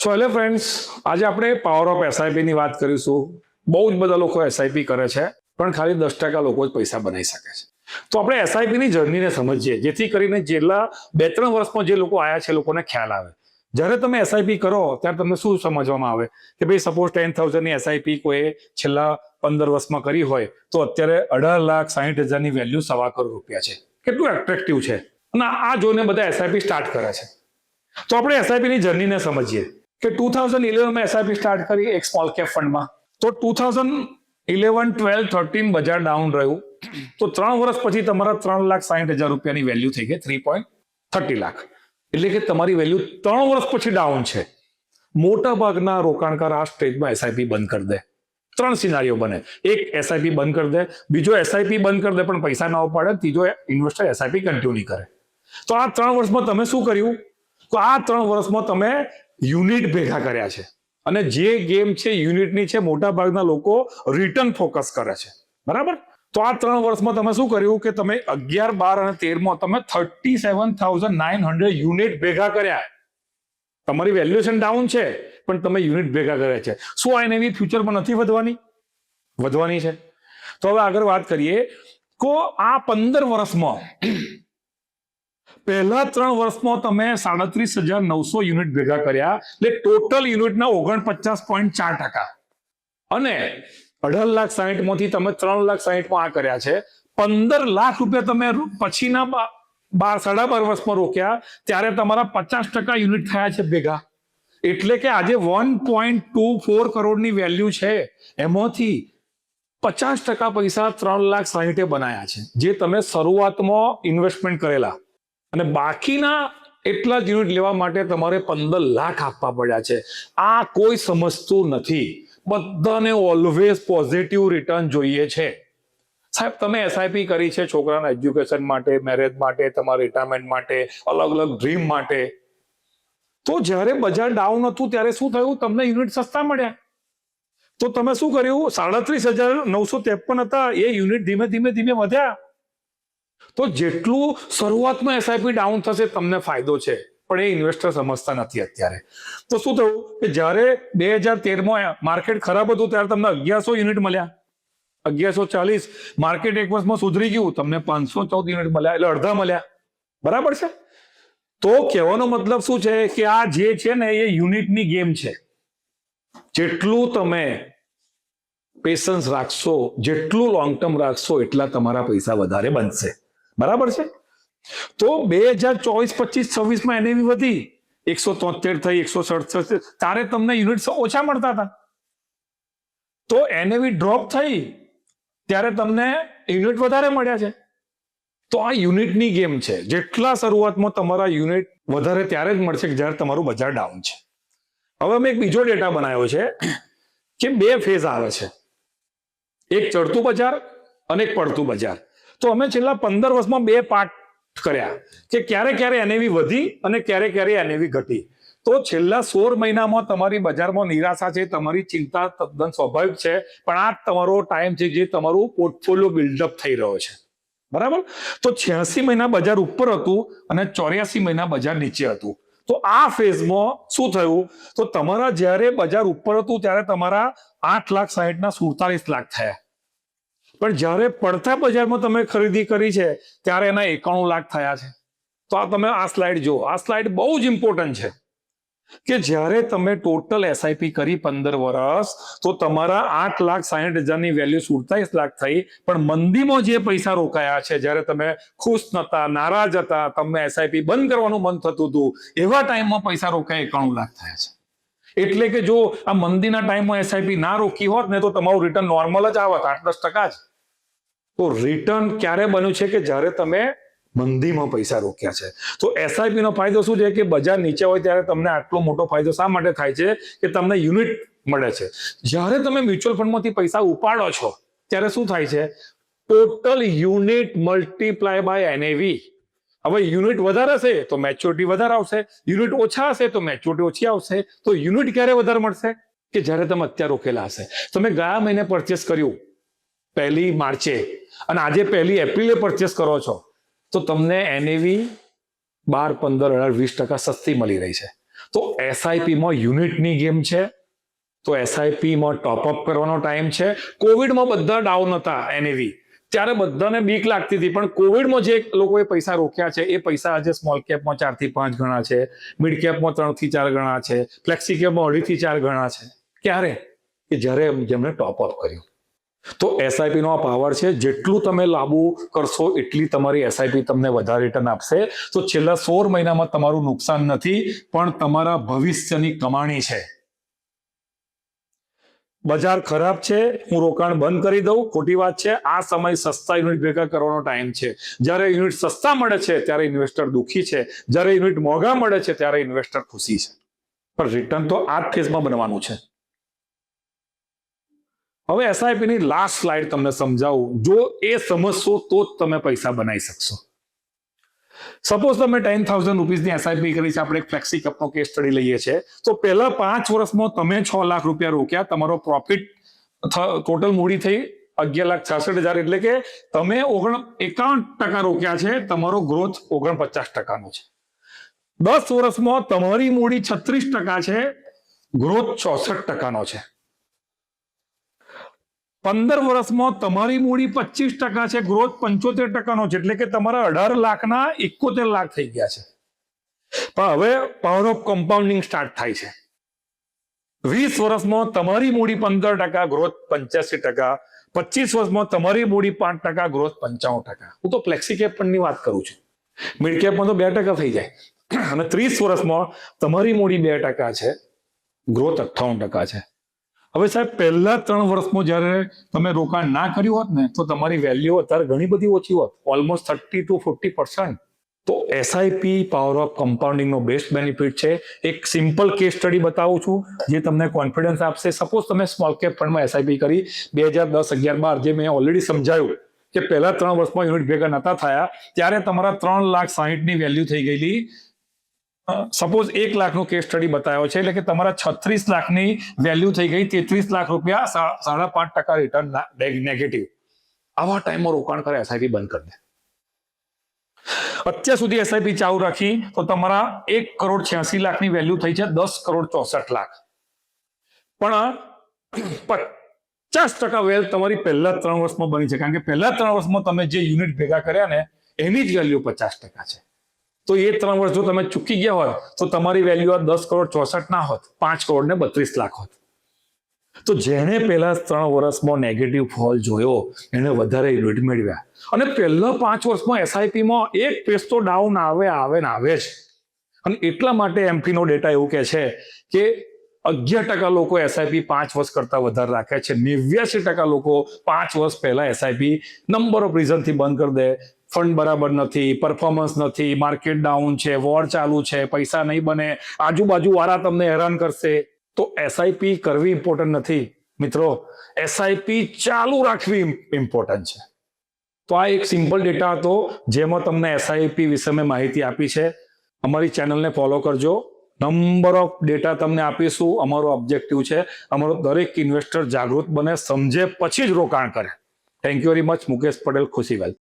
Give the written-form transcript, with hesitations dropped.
So hello friends, આજે આપણે power of SIP ની વાત કરીશું. બહુ જ બધા લોકો એસઆઈપી કરે છે, પણ ખાલી 10% લોકો જ પૈસા બનાવી શકે છે. તો આપણે એસઆઈપી ની જર્નીને સમજીએ, જેથી કરીને છેલ્લા 2-3 વર્ષમાં જે લોકો આવ્યા છે, લોકોને ખ્યાલ આવે. જ્યારે તમે એસઆઈપી કરો ત્યારે તમને શું સમજવામાં આવે કે ભાઈ સપોઝ 10,000 ની એસઆઈપી કોઈ છેલ્લા 15 વર્ષમાં કરી હોય તો અત્યારે 18,60,000 ની વેલ્યુ ₹1.25 કરોડ છે. કેટલું એટ્રેક્ટિવ છે. અને આ જોઈને બધા એસઆઈપી સ્ટાર્ટ કરે છે. તો આપણે એસઆઈપી ની જર્નીને સમજીએ કે 2011 માં એસઆઈપી સ્ટાર્ટ કરી એક સ્મોલ કેપ ફંડમાં. તો 2011, 12, 13 બજાર ડાઉન રહ્યું. તો 3 વર્ષ પછી તમારા ₹3,60,000 ની વેલ્યુ થઈ ગઈ 3.30 લાખ. એટલે કે તમારી વેલ્યુ 3 વર્ષ પછી ડાઉન છે. મોટા ભાગના રોકાણકાર આ સ્ટેજમાં એસઆઈપી બંધ કરી દે. 3 સિનારીઓ બને. એક એસઆઈપી બંધ કરી દે, બીજો એસઆઈપી બંધ કરી દે પણ પૈસા ના ઉપાડે, ત્રીજો ઇન્વેસ્ટર એસઆઈપી કન્ટિન્યુ કરે. તો આ 3 વર્ષમાં તમે શું કર્યું? તો આ 3 વર્ષમાં તમે યુનિટ ભેગા કર્યા છે. અને જે ગેમ છે યુનિટની છે, મોટા ભાગના લોકો રિટર્ન ફોકસ કરે છે. બરાબર? તો આ 3 વર્ષમાં તમે શું કર્યું કે તમે 11, 12 અને 13 માં તમે 37,900 યુનિટ ભેગા કર્યા. તમારી વેલ્યુએશન ડાઉન છે, પણ તમે યુનિટ ભેગા કર્યા છે. શું આ એનએવી ફ્યુચરમાં નથી વધવાની છે? તો હવે આગળ વાત કરીએ તો આ 15 વર્ષમાં પહેલા 3 વર્ષમાં તમે 37,900 યુનિટ ભેગા કર્યા, એટલે ટોટલ યુનિટના 49.4%. અને 18,60,000 માંથી તમે 3,60,000 માં આ કર્યા છે. 15 લાખ રૂપિયા તમે પછીના 12 વર્ષમાં રોક્યા, ત્યારે તમારા 50% યુનિટ થયા છે ભેગા. એટલે કે આજે 1.24 કરોડની વેલ્યુ છે, એમાંથી 50% પૈસા 3,60,000 બનાયા છે, જે તમે શરૂઆતમાં ઇન્વેસ્ટમેન્ટ કરેલા. અને બાકીના એટલા જ યુનિટ લેવા માટે તમારે 15 લાખ આપવા પડ્યા છે. આ કોઈ સમજતું નથી. બધાને ઓલવેઝ પોઝિટિવ રિટર્ન જોઈએ છે. સાહેબ, તમે એસઆઈપી કરી છે છોકરાના એજ્યુકેશન માટે, મેરેજ માટે, તમારા રિટાયરમેન્ટ માટે, અલગ અલગ ડ્રીમ માટે. તો જ્યારે બજાર ડાઉન હતું ત્યારે શું થયું? તમને યુનિટ સસ્તા મળ્યા. તો તમે શું કર્યું? 37,953 હતા, એ યુનિટ ધીમે ધીમે વધ્યા. તો જેટલું શરૂઆતમાં એસઆઈપી ડાઉન થશે તમને ફાયદો છે, પણ એ ઇન્વેસ્ટર સમજતા નથી અત્યારે. તો શું થયું કે જ્યારે 2013માં માર્કેટ ખરાબ હતું ત્યારે તમને 1100 યુનિટ મળ્યા, 1140. માર્કેટ એક વર્ષમાં સુધરી ગયું, તમને 514 યુનિટ મળ્યા, એટલે અડધા મળ્યા. બરાબર છે? તો કહેવાનો મતલબ શું છે કે આ જે છે ને એ યુનિટની ગેમ છે. જેટલું તમે પેશન્સ રાખશો, જેટલું લોંગ ટર્મ રાખશો, એટલા તમારા પૈસા વધારે બનશે. બરાબર છે? તો 2024, 25, 26 માં એનએવી વધી 173 થઈ, 167, ત્યારે તમને યુનિટ ઓછા મળતા હતા. તો એનએવી ડ્રોપ થઈ ત્યારે તમને યુનિટ વધારે મળ્યા છે. તો આ યુનિટની ગેમ છે. જેટલા શરૂઆતમાં તમારા યુનિટ વધારે ત્યારે જ મળશે જ્યારે તમારું બજાર ડાઉન છે. હવે અમે એક બીજો ડેટા બનાવ્યો છે કે 2 ફેઝ આવે છે, એક ચડતું બજાર અને એક પડતું બજાર. તો અમે છેલ્લા 15 વર્ષમાં 2 પાર્ટ કર્યા કે ક્યારે એનએવી વધી અને ક્યારે એનએવી ઘટી. તો છેલ્લા 16 મહિનામાં તમારી બજારમાં નિરાશા છે, તમારી ચિંતા તદ્દન સ્વાભાવિક છે, પણ આ તમારો ટાઈમ છે જે તમારું પોર્ટફોલિયો બિલ્ડઅપ થઈ રહ્યો છે. બરાબર? તો 86 મહિના બજાર ઉપર હતું અને 84 મહિના બજાર નીચે હતું. તો આ ફેઝમાં શું થયું? તો તમારા જ્યારે બજાર ઉપર હતું ત્યારે તમારા 8,60,000 ના 47 લાખ થયા. પણ જ્યારે પડતા બજારમાં તમે ખરીદી કરી છે ત્યારે એના 91 લાખ થયા છે. તો આ તમે આ સ્લાઇડ જુઓ. આ સ્લાઇડ બહુ જ ઇમ્પોર્ટન્ટ છે કે જ્યારે તમે ટોટલ એસઆઈપી કરી 15 વર્ષ, તો તમારા 8,60,000 ની વેલ્યુ 47 લાખ થઈ. પણ મંદીમાં જે પૈસા રોકાયા છે, જ્યારે તમે ખુશ નતા, નારાજ હતા, તમને એસઆઈપી બંધ કરવાનું મન થતું હતું, એવા ટાઈમમાં પૈસા રોકાયા 91 લાખ થયા છે. એટલે કે જો આ મંદીના ટાઈમમાં એસઆઈપી ના રોકી હોત ને તો તમારું રિટર્ન નોર્મલ જ આવત, 8-10% જ. તો રિટર્ન ક્યારે બન્યું છે કે જ્યારે તમે મંદીમાં પૈસા રોક્યા છે. તો એસઆઈપી નો ફાયદો શું છે કે બજાર નીચે હોય ત્યારે તમને આટલો મોટો ફાયદો શા માટે થાય છે કે તમને યુનિટ મળે છે. જ્યારે તમે મ્યુચ્યુઅલ ફંડમાંથી પૈસા ઉપાડો છો ત્યારે શું થાય છે? Total unit multiply by NAV. હવે યુનિટ વધારે હશે તો મેચ્યોરિટી વધારે આવશે, યુનિટ ઓછા હશે તો મેચ્યોરિટી ઓછી આવશે. તો યુનિટ ક્યારે વધારે મળશે? કે જ્યારે તમે અત્યારે રોકેલા હશે. તમે ગયા મહિને પરચેસ કર્યું 1 માર્ચે અને આજે 1 એપ્રિલે પરચેસ કરો છો, તો તમને એનએવી 12, 15, 18, 20% સસ્તી મળી રહી છે. તો એસઆઈપી માં યુનિટની ગેમ છે, તો એસઆઈપી માં ટોપઅપ કરવાનો ટાઈમ છે. કોવિડમાં બધા ડાઉન હતા એનએવી, ત્યારે બધાને બીક લાગતી હતી, પણ કોવિડમાં જે લોકોએ પૈસા રોક્યા છે એ પૈસા આજે સ્મોલ કેપમાં 4 થી 5 ગણા છે, મિડ કેપમાં 3 થી 4 ગણા છે, ફ્લેક્સી કેપમાં 2.5 થી 4 ગણા છે. ક્યારે? કે જ્યારે જેમણે ટોપઅપ કર્યું. તો એસઆઈપી નો આ પાવર છે. જેટલું તમે લાંબુ કરશો એટલી તમારી એસઆઈપી તમને વધારે રિટર્ન આપશે. તો છેલ્લા 16 મહિનામાં તમારું નુકસાન નથી, પણ તમારા ભવિષ્યની કમાણી છે. બજાર ખરાબ છે, હું રોકાણ બંધ કરી દઉં, ખોટી વાત છે. આ સમય સસ્તા યુનિટ ભેગા કરવાનો ટાઈમ છે. જ્યારે યુનિટ સસ્તા મળે છે ત્યારે ઇન્વેસ્ટર દુઃખી છે, જ્યારે યુનિટ મોંઘા મળે છે ત્યારે ઇન્વેસ્ટર ખુશી છે. પણ રિટર્ન તો આ જ ફેઝમાં બનવાનું છે. હવે એસઆઈપી ની લાસ્ટ સ્લાઇડ તમને સમજાવું. જો એ સમજશો તો જ તમે પૈસા બનાવી શકશો. સપોઝ તમે 10,000 રૂપીસની એસઆઈપી કરી છે. આપણે એક ફ્લેક્સી કપનો કેસ સ્ટડી લઈએ છીએ. તો પહેલા 5 વર્ષમાં તમે 6 લાખ રૂપિયા રોક્યા, તમારો પ્રોફિટ ટોટલ મૂડી થઈ 11,66,000, એટલે કે તમે 51% રોક્યા છે, તમારો ગ્રોથ 49% છે. 10 વર્ષમાં તમારી મૂડી 36% છે, ગ્રોથ 64% છે. 15 વર્ષમાં તમારી મૂડી 25% છે, ગ્રોથ 75% છે, એટલે કે તમારા 18 લાખના 71 લાખ થઈ ગયા છે. પણ હવે પાવર ઓફ કમ્પાઉન્ડિંગ સ્ટાર્ટ થાય છે. 20 વર્ષમાં તમારી મૂડી 15%, ગ્રોથ 85%, 25 વર્ષમાં તમારી મૂડી 5%, ગ્રોથ 95%. હું તો ફ્લેક્સી કેપ ની વાત કરું છું. મિડ કેપમાં તો 2% થઈ જાય. અને 30 વર્ષમાં તમારી મૂડી 2% છે, ગ્રોથ 58% છે. હવે સાહેબ, પહેલા 3 વર્ષમાં જ્યારે તમે રોકાણ ના કર્યું હોત ને, તો તમારી વેલ્યુ અત્યારે ઘણી બધી ઓછી હોત, ઓલમોસ્ટ 30 to 40%. તો એસઆઈપી પાવર ઓફ કમ્પાઉન્ડિંગ નો બેસ્ટ બેનિફિટ છે. એક સિમ્પલ કેસ સ્ટડી બતાવું છું જે તમને કોન્ફિડન્સ આપશે. સપોઝ તમે સ્મોલ કેપ ફંડમાં એસઆઈપી કરી 2010, 11, 12, જે મેં ઓલરેડી સમજાયું કે પહેલા 3 વર્ષમાં યુનિટ ભેગા નતા થયા, ત્યારે તમારા 3,60,000 ની વેલ્યુ થઈ ગયેલી. સપોઝ 1 લાખનો કેસ સ્ટડી બતાવ્યો છે, એટલે કે તમારા 36 લાખની વેલ્યુ થઈ ગઈ 33 લાખ રૂપિયા, 5.5% રિટર્ન નેગેટિવ. આવા ટાઈમમાં રોકાણ કરે એસઆઈપી બંધ કરી દે. અત્યાર સુધી એસઆઈપી ચાલુ રાખી તો તમારા 1,86,00,000 વેલ્યુ થઈ છે 10,64,00,000. પણ 50% વેલ્થ તમારી પહેલા 3 વર્ષમાં બની છે, કારણ કે પહેલા 3 વર્ષમાં તમે જે યુનિટ ભેગા કર્યા ને એની જ વેલ્યુ 50% છે. તો એ 3 વર્ષ જો તમે ચૂકી ગયા હોત તો તમારી વેલ્યુ 10,64,00,000 ના હોત, 5,32,00,000 હોત. તો જેને પહેલા 3 વર્ષમાં નેગેટિવ ફોલ જોયો એને વધારે યુનિટ મેળવ્યા. અને પહેલા 5 વર્ષમાં એસઆઈપી માં એક પેજ તો ડાઉન આવે જ. અને એટલા માટે એમપી નો ડેટા એવું કહે છે કે 11% લોકો એસઆઈપી 5 વર્ષ કરતા વધારે રાખે છે. 89% લોકો 5 વર્ષ પહેલા એસઆઈપી નંબર ઓફ રીઝન થી બંધ કરી દે. ફંડ બરાબર નથી, પરફોર્મન્સ નથી, માર્કેટ ડાઉન છે, વોર ચાલુ છે, પૈસા નહીં બને, આજુબાજુ વાળા તમને હેરાન કરશે. તો એસઆઈપી કરવી ઇમ્પોર્ટન્ટ નથી મિત્રો, એસઆઈપી ચાલુ રાખવી ઇમ્પોર્ટન્ટ છે. તો આ એક સિમ્પલ ડેટા હતો જેમાં તમને એસઆઈપી વિશે મેં માહિતી આપી છે. અમારી ચેનલને ફોલો કરજો. નંબર ઓફ ડેટા તમને આપીશું. અમારો ઓબ્જેક્ટિવ છે અમારો દરેક ઇન્વેસ્ટર જાગૃત બને, સમજે પછી જ રોકાણ કરે. Thank you very much. Mukesh Patel, ખુશી વેલ્થ.